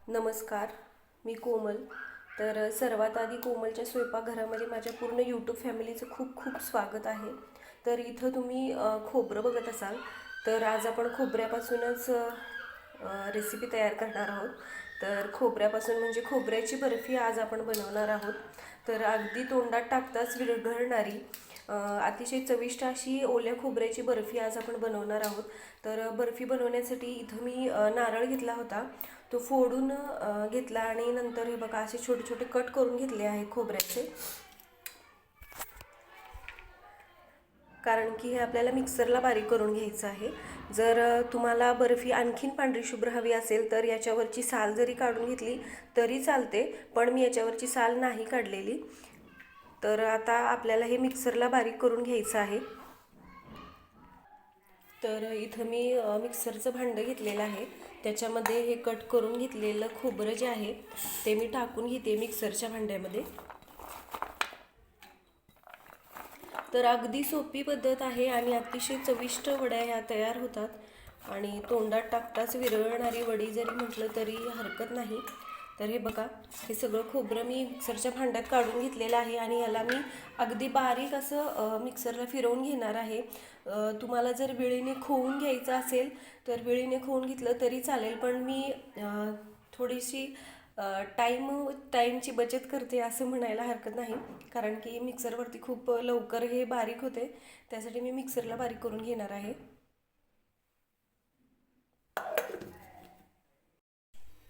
नमस्कार, मी कोमल. तर सर्वात आधी कोमलच्या स्वयंपाकघरामध्ये माझ्या पूर्ण यूट्यूब फॅमिलीचं खूप खूप स्वागत आहे. तर इथं तुम्ही खोबरं बघत असाल. तर आज आपण खोबऱ्यापासूनच रेसिपी तयार करणार आहोत. तर खोबऱ्यापासून म्हणजे खोबऱ्याची बर्फी आज आपण बनवणार आहोत. तर अगदी तोंडात टाकताच विरघळणारी अतिशय चविष्ट अशी ओल्या खोबऱ्याची बर्फी आज आपण बनवणार आहोत. तर बर्फी बनवण्यासाठी इथं मी नारळ घेतला होता, तो फोडून घेतला आणि नंतर हे बघा असे छोटे छोटे कट करून घेतले आहे खोबऱ्याचे, कारण की हे आपल्याला मिक्सरला बारीक करून घ्यायचं आहे. जर तुम्हाला बर्फी आणखीन पांढरी शुभ्र हवी असेल तर याच्यावरची साल जरी काढून घेतली तरी चालते, पण मी याच्यावरची साल नाही काढलेली. तर आता आपल्याला हे मिक्सरला बारीक करून घ्यायचं आहे. तर इथं मी मिक्सरचं भांडं घेतलेलं आहे, त्याच्यामध्ये हे कट करून घेतलेलं खोबरं जे आहे ते मी टाकून घेते मिक्सरच्या भांड्यामध्ये. तर अगदी सोपी पद्धत आहे आणि अतिशय चविष्ट वड्या ह्या तयार होतात आणि तोंडात टाकताच विरघळणारी वडी जरी म्हटलं तरी हरकत नाही. तर हे बघा, हे सगळं खोबरं मी मिक्सरच्या भांड्यात काढून घेतलेलं आहे आणि याला मी अगदी बारीक असं मिक्सरला फिरवून घेणार आहे. तुम्हाला जर विळीने खोवून घ्यायचं असेल तर विळीने खोवून घेतलं तरी चालेल, पण मी थोडीशी टाईमची बचत करते असं म्हणायला हरकत नाही, कारण की मिक्सरवरती खूप लवकर हे बारीक होते, त्यासाठी मी मिक्सरला बारीक करून घेणार आहे.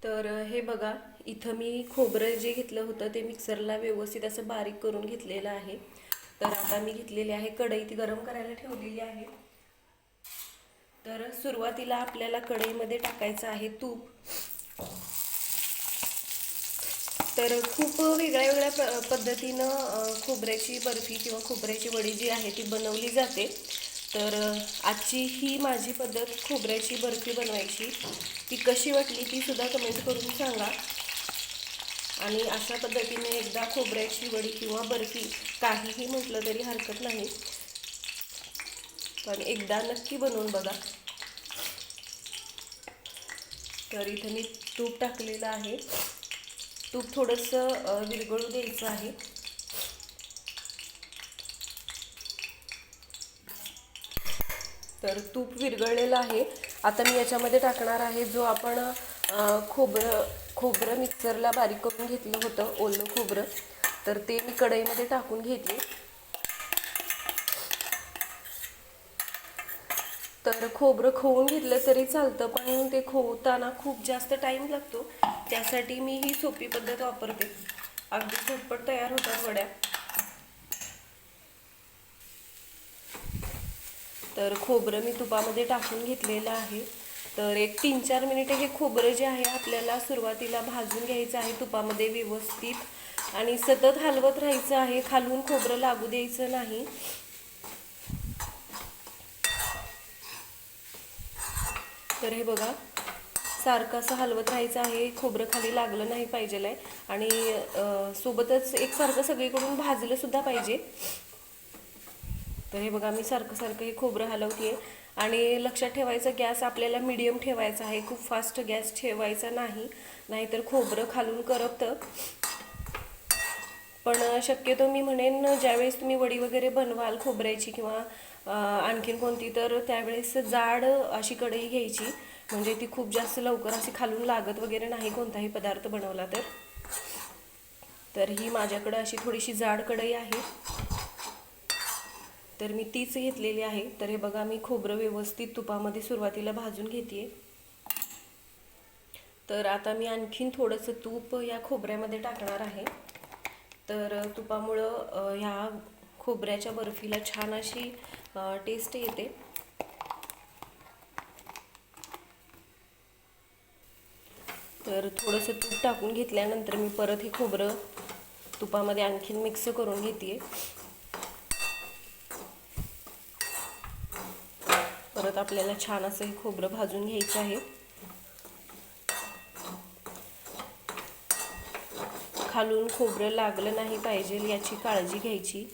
तर हे बघा, इथं मी खोबरं जे घेतलं होतं ते मिक्सरला व्यवस्थित असं बारीक करून घेतलेलं आहे. तर आता मी घेतलेली आहे कढई, ती गरम करायला ठेवलेली आहे. तर सुरुवातीला आपल्याला कढईमध्ये टाकायचं आहे तूप. तर खूप वेगळ्या वेगळ्या पद्धतीनं खोबऱ्याची बर्फी किंवा खोबऱ्याची वडी जी आहे ती बनवली जाते. तर आजची ही माझी पद्धत खोबऱ्याची बर्फी बनवायची, ती कशी वाटली ती सुद्धा कमेंट करून सांगा. आणि अशा पद्धतीने एकदा खोबऱ्याची वडी किंवा बर्फी काहीही म्हटलं तरी हरकत नाही, पण एकदा नक्की बनवून बघा. तर इथं मी तूप टाकलेलं आहे. तूप थोडंसं विरघळू द्यायचं आहे. तर तूप विरघळलेलं आहे. आता मी याच्यामध्ये टाकणार आहे जो आपण खोबरं मिक्सरला बारीक करून घेतलं होतं, ओलं खोबरं. तर ते मी कढईमध्ये टाकून घेते. तर खोबरं खवून घेतलं तरी चालतं, पण ते खवताना खूप जास्त टाईम लागतो, त्यासाठी मी ही सोपी पद्धत वापरते. अगदी झटपट तयार होतात वड्या. तर खोबरं मी तुपामध्ये टाकून घेतलेलं आहे. तर एक 3-4 मिनिटे हे खोबरं जे आहे आपल्याला सुरुवातीला भाजून घ्यायचं आहे तुपामध्ये व्यवस्थित, आणि सतत हलवत राहायचं आहे, खालून खोबरं लागू द्यायचं नाही. तर हे बघा, सारखं असं हलवत राहायचं आहे, खोबरं खाली लागलं नाही पाहिजे आहे, आणि सोबतच एकसारखं सगळीकडून भाजलं सुद्धा पाहिजे. तर हे बघा, मी सारखं सारखं हे खोबरं हलवते आहे. आणि लक्षात ठेवायचं, गॅस आपल्याला मीडियम ठेवायचा आहे, खूप फास्ट गॅस ठेवायचा नाही, नाहीतर खोबरं खालून करपतं. पण शक्यतो मी म्हणेन, ज्यावेळेस तुम्ही वडी वगैरे बनवाल खोबऱ्याची किंवा आणखीन कोणती, तर त्यावेळेस जाड अशी कढई घ्यायची, म्हणजे ती खूप जास्त लवकर अशी खालून लागत वगैरे नाही कोणताही पदार्थ बनवला तर. तर ही माझ्याकडे अशी थोडीशी जाड कढई आहे, तर मी तीच घेतलेली आहे. तर हे बघा, मी खोबरं व्यवस्थित तुपामध्ये सुरुवातीला भाजून घेते. तर आता मी आणखीन थोडंसं तूप या खोबऱ्यामध्ये टाकणार आहे. तर तुपामुळं ह्या खोबऱ्याच्या बर्फीला छान अशी टेस्ट येते. तर थोडंसं तूप टाकून घेतल्यानंतर मी परत हे खोबरं तुपामध्ये आणखीन मिक्स करून घेते. परत आपल्याला छान असं हे खोबरं भाजून घ्यायचं आहे. खालून खोबरं लागलं नाही पाहिजे याची काळजी घ्यायची.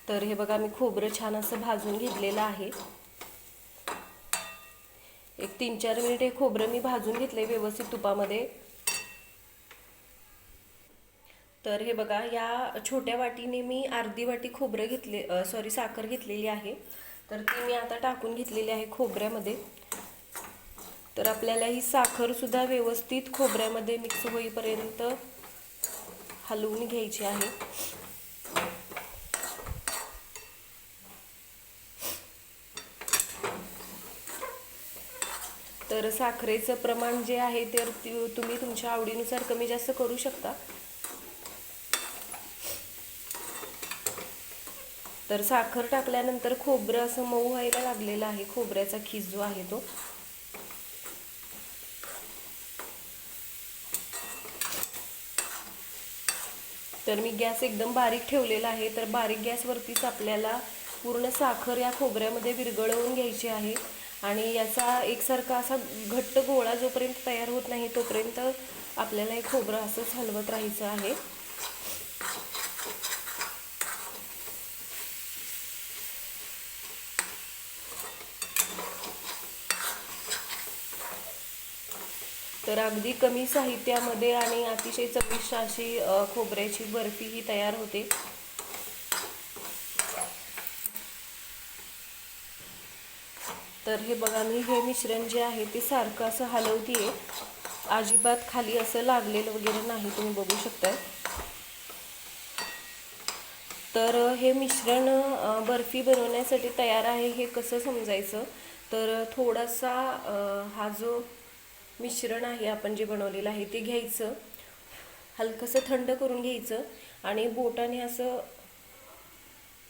तर हे बघा मी खोबरं छान असं भाजून घेतलेलं आहे। एक 3-4 मिनिट हे खोबरं मी भाजून घेतले व्यवस्थित तुपामध्ये। तर हे बघा या छोट्या वाटीने मी अर्धी वाटी खोबरं साखर घेतलेली आहे। तर ती मी आता टाकून घेतलेली आहे खोबऱ्यामध्ये। तर आपल्याला ही साखर सुद्धा व्यवस्थित खोबऱ्यामध्ये मिक्स होईपर्यंत हलवून घ्यायची आहे। तर साखरेचं प्रमाण जे आहे ते तुम्ही तुमच्या आवडीनुसार कमी जास्त करू शकता। तर साखर टाकल्यानंतर खोबरं असं मऊ व्हायला लागलेलं आहे, खोबऱ्याचा खीस जो आहे तो। तर मी गॅस एकदम बारीक ठेवलेला आहे। तर बारीक गॅसवरतीच आपल्याला पूर्ण साखर या खोबऱ्यामध्ये विरघळवून घ्यायची आहे आणि याचा एकसारखा असा घट्ट गोळा जोपर्यंत तयार होत नाही तोपर्यंत आपल्याला हे खोबरं असंच हलवत राहायचं आहे। तर अगदी कमी साहित्यामध्ये आणि अतिशय चविष्ट अशी खोबऱ्याची बर्फी ही तयार होते। तर हे बघा मी हे मिश्रण जे आहे ते सारखं असं हलवतीये, अजिबात खाली असं लागलेलं वगैरे नाही, तुम्ही बघू शकताय। तर हे मिश्रण बर्फी बनवण्यासाठी तयार आहे हे कसं समजायचं, तर थोडासा हा जो मिश्रण आहे आपण जे बनवलेलं आहे ते घ्यायचं, हलकंसं थंड करून घ्यायचं आणि बोटाने असं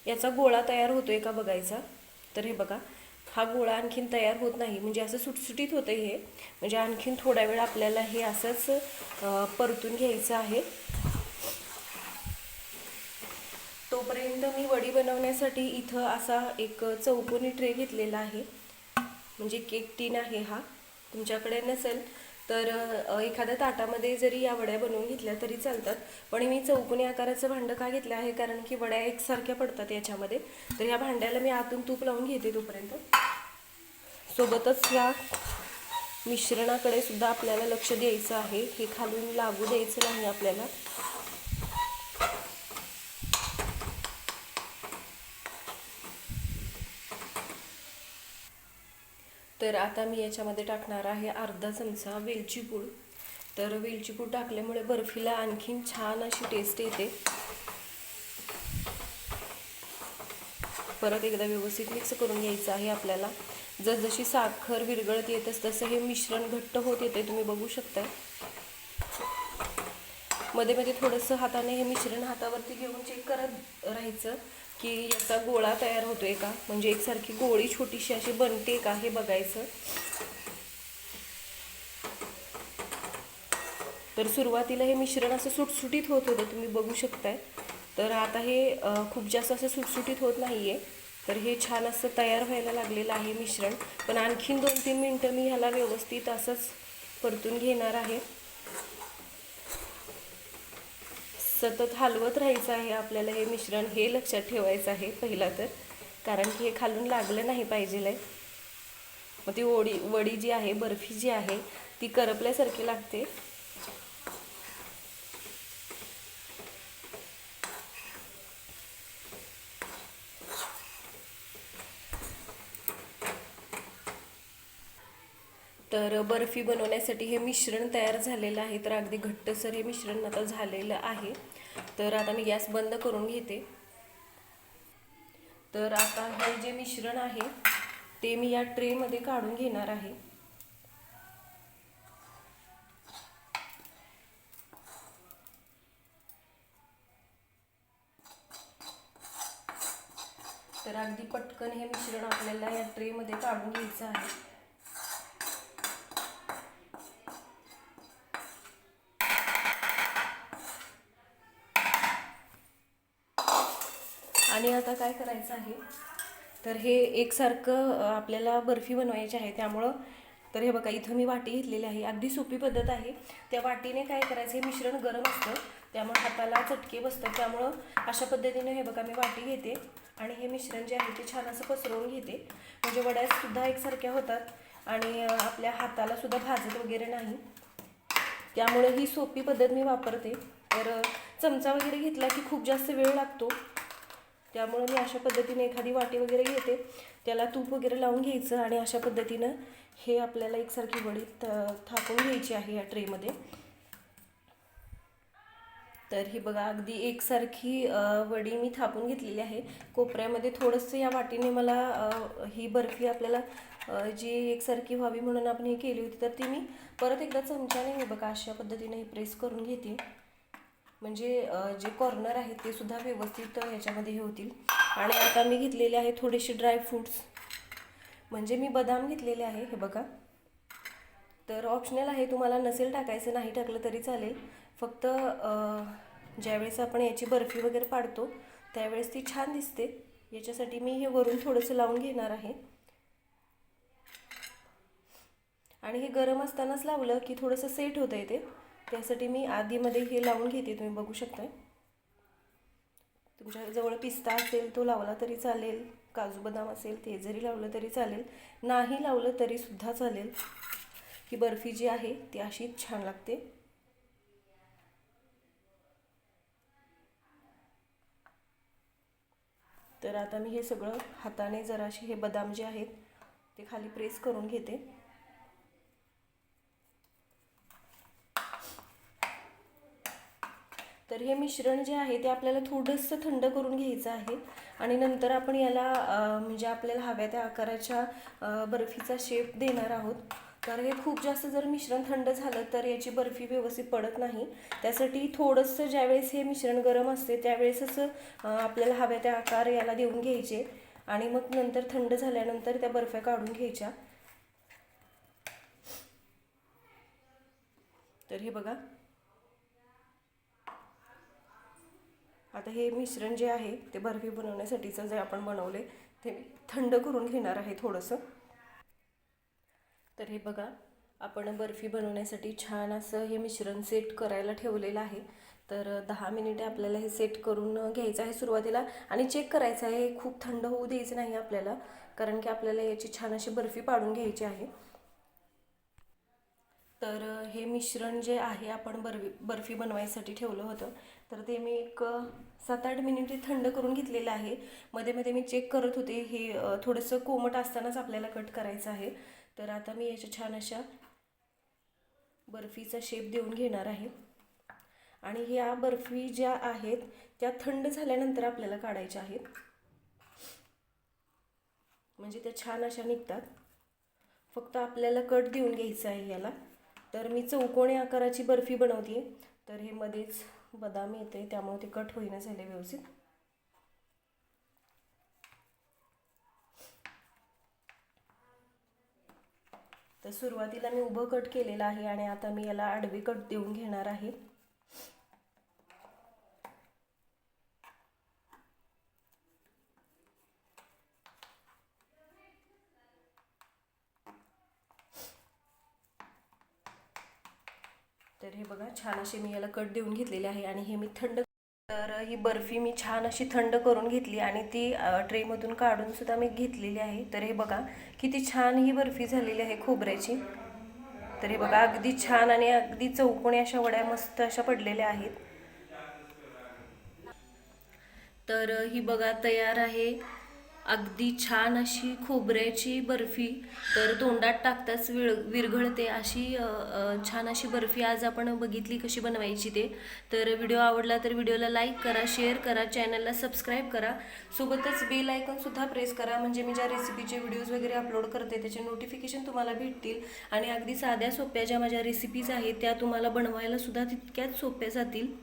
याचा गोळा तयार होतोय का बघायचा। तर हे बघा हा गोळा आणखीन तयार होत नाही, म्हणजे असं सुटसुटीत होतं हे, म्हणजे आणखीन थोडा वेळ आपल्याला हे असंच परतून घ्यायचं आहे। तोपर्यंत मी वडी बनवण्यासाठी इथं असा एक चौकोनी ट्रे घेतलेला आहे, म्हणजे केक टीन आहे हा। तुमच्याकडे नसेल तर एखाद्या ताटामध्ये जरी या वड्या बनवून घेतल्या तरी चालतात, पण मी चौकोनी आकाराचं भांडं का घेतलं आहे कारण की वड्या एकसारख्या पडतात याच्यामध्ये। तर या भांड्याला मी आतून तूप लावून घेते तोपर्यंत। सोबतच या मिश्रणाकडे सुद्धा आपल्याला लक्ष द्यायचं आहे, हे खालून लागू द्यायचं नाही आपल्याला। तर आता मी याच्यामध्ये टाकणार आहे अर्धा चमचा वेलची पूड। तर वेलची पूड टाकल्यामुळे बर्फीला आणखीन छान अशी टेस्ट येते। परत एकदा व्यवस्थित मिक्स करून घ्यायचं आहे आपल्याला। जसजशी साखर विरघळत येतच तसं हे मिश्रण घट्ट होत येते, तुम्ही बघू शकता। मध्ये मध्ये थोडंसं हाताने हे मिश्रण हातावरती घेऊन चेक करत राहायचं की याचा गोळा तयार होतोय का, म्हणजे एकसारखी गोळी छोटीशी अशी बनते का हे बघायचं। तर सुरुवातीला हे मिश्रण असं सुटसुटीत होत होतं, तुम्ही बघू शकताय। तर आता हे खूप जास्त असं सुटसुटीत होत नाहीये, तर हे छान असं तयार व्हायला लागलेलं आहे मिश्रण। पण आणखीन 2-3 मिनिटं मी ह्याला व्यवस्थित असंच परतून घेणार आहे। सतत हलवत राहायचं आहे आपल्याला हे मिश्रण, हे लक्षात ठेवायचं आहे पहिला तर, कारण की हे खालून लागलं नाही पाहिजे। मग ती वडी जी आहे, बर्फी जी आहे ती करपल्यासारखी लागते। तर बर्फी बनवण्यासाठी हे मिश्रण तयार झालेलं आहे। तर अगदी घट्टसर हे मिश्रण आता झालेलं आहे। तर आता मी गॅस बंद करून घेते। तर आता हे जे मिश्रण आहे ते मी या ट्रेमध्ये काढून घेणार आहे। तर अगदी पटकन हे मिश्रण आपल्याला या ट्रेमध्ये काढून घ्यायचं आहे। आणि आता काय करायचं आहे, तर हे एकसारखं आपल्याला बर्फी बनवायची आहे त्यामुळं, तर हे बघा इथं मी वाटी घेतलेली आहे। अगदी सोपी पद्धत आहे। त्या वाटीने काय करायचं, हे मिश्रण गरम असतं त्यामुळे हाताला चटके बसतात. त्यामुळं अशा पद्धतीने हे बघा मी वाटी घेते आणि हे मिश्रण जे आहे ते छान असं पसरवून घेते, म्हणजे वड्यासुद्धा एकसारख्या होतात आणि आपल्या हाताला सुद्धा भाजत वगैरे नाही. त्यामुळे ही सोपी पद्धत मी वापरते. तर चमचा वगैरे घेतला की खूप जास्त वेळ लागतो, त्यामुळे मी अशा पद्धतीने एखादी वाटी वगैरे घेते, त्याला तूप वगैरे लावून घ्यायचं आणि अशा पद्धतीनं हे आपल्याला एकसारखी वडी थापून घ्यायची आहे या ट्रेमध्ये. तर ही बघा अगदी एकसारखी वडी मी थापून घेतलेली आहे. कोपऱ्यामध्ये थोडंसं या वाटीने मला ही बर्फी आपल्याला जी एकसारखी व्हावी म्हणून आपण हे केली होती, तर ती मी परत एकदा चमच्याने हे बघा अशा पद्धतीने हे प्रेस करून घेते, म्हणजे जे कॉर्नर आहेत ते सुद्धा व्यवस्थित ह्याच्यामध्ये हे होतील. आणि आता मी घेतलेले आहे थोडेसे ड्रायफ्रूट्स, म्हणजे मी बदाम घेतलेले आहे हे बघा. तर ऑप्शनल आहे, तुम्हाला नसेल टाकायचं नाही टाकलं तरी चालेल. फक्त ज्यावेळेस आपण याची बर्फी वगैरे पाडतो त्यावेळेस ती छान दिसते, याच्यासाठी मी हे वरून थोडंसं लावून घेणार आहे. आणि हे गरम असतानाच लावलं की थोडंसं सेट होतं आहे ते, त्यासाठी मी आधीमध्ये हे लावून घेते. तुम्ही बघू शकता, तुमच्याजवळ पिस्ता असेल तो लावला तरी चालेल, काजू बदाम असेल ते जरी लावलं तरी चालेल, नाही लावलं तरी सुद्धा चालेल. ही बर्फी जी आहे ती अशीच छान लागते. तर आता मी हे सगळं हाताने जराशी हे बदाम जे आहेत ते खाली प्रेस करून घेते. तर हे मिश्रण जे आहे ते आपल्याला थोडंसं थंड करून घ्यायचं आहे आणि नंतर आपण याला म्हणजे आपल्याला हव्या त्या आकाराच्या बर्फीचा शेप देणार आहोत. तर हे खूप जास्त जर मिश्रण थंड झालं तर याची बर्फी व्यवस्थित पडत नाही. त्यासाठी थोडंसं ज्यावेळेस हे मिश्रण गरम असते त्यावेळेसच आपल्याला हव्या त्या आकार याला देऊन घ्यायचे आणि मग नंतर थंड झाल्यानंतर त्या बर्फ्या काढून घ्यायच्या. तर हे बघा आता हे मिश्रण जे आहे ते बर्फी बनवण्यासाठीचं जे आपण बनवले ते थंड करून घेणार आहे थोडंसं. तर हे बघा आपण बर्फी बनवण्यासाठी छान असं हे मिश्रण सेट करायला ठेवलेलं आहे. तर 10 मिनिटे आपल्याला हे सेट करून घ्यायचं आहे सुरुवातीला आणि चेक करायचं आहे, खूप थंड होऊ द्यायचं नाही आपल्याला, कारण की आपल्याला याची छान अशी बर्फी पाडून घ्यायची आहे. तर हे मिश्रण जे आहे आपण बर्फी बनवायसाठी ठेवलं होतं, तर ते मी एक 7-8 मिनिटे थंड करून घेतलेलं आहे. मध्ये मध्ये मी चेक करत होते, हे थोडंसं कोमट असतानाच आपल्याला कट करायचं आहे. तर आता मी याच्या छान अशा बर्फीचा शेप देऊन घेणार आहे आणि ह्या बर्फी ज्या आहेत त्या थंड झाल्यानंतर आपल्याला काढायच्या आहेत, म्हणजे त्या छान अशा निघतात. फक्त आपल्याला कट देऊन घ्यायचं आहे याला. तर मी चौकोनी आकाराची बर्फी बनवते, तर हे मध्येच बदाम येते त्यामुळे ते कट होईना झाले व्यवस्थित. तर सुरुवातीला मी उभं कट केलेलं आहे आणि आता मी याला आडवी कट देऊन घेणार आहे. तर हे बघा छान अशी मी याला कट देऊन घेतलेले आहे आणि हे मी थंड, तर ही बर्फी मी छान अशी थंड करून घेतली आणि ती ट्रेमधून काढून सुद्धा मी घेतलेली आहे. तर हे बघा किती छान ही बर्फी झालेली आहे खोबऱ्याची. तर हे बघा अगदी छान आणि अगदी चौकोनी अशा वड्या मस्त अशा पडलेल्या आहेत. तर ही बघा तयार आहे अगदी छान अशी खोबऱ्याची बर्फी. तर तोंडात टाकताच विरघळते अशी छान अशी बर्फी आज आपण बघितली कशी बनवायची ते. तर व्हिडिओ आवडला तर व्हिडिओला लाईक करा, शेअर करा, चॅनलला सबस्क्राईब करा, सोबतच बेल आयकॉनसुद्धा प्रेस करा, म्हणजे मी ज्या रेसिपीचे व्हिडिओज वगैरे अपलोड करते त्याचे नोटिफिकेशन तुम्हाला भेटतील आणि अगदी साध्या सोप्या ज्या माझ्या रेसिपीज आहेत त्या तुम्हाला बनवायला सुद्धा तितक्याच सोप्या जातील.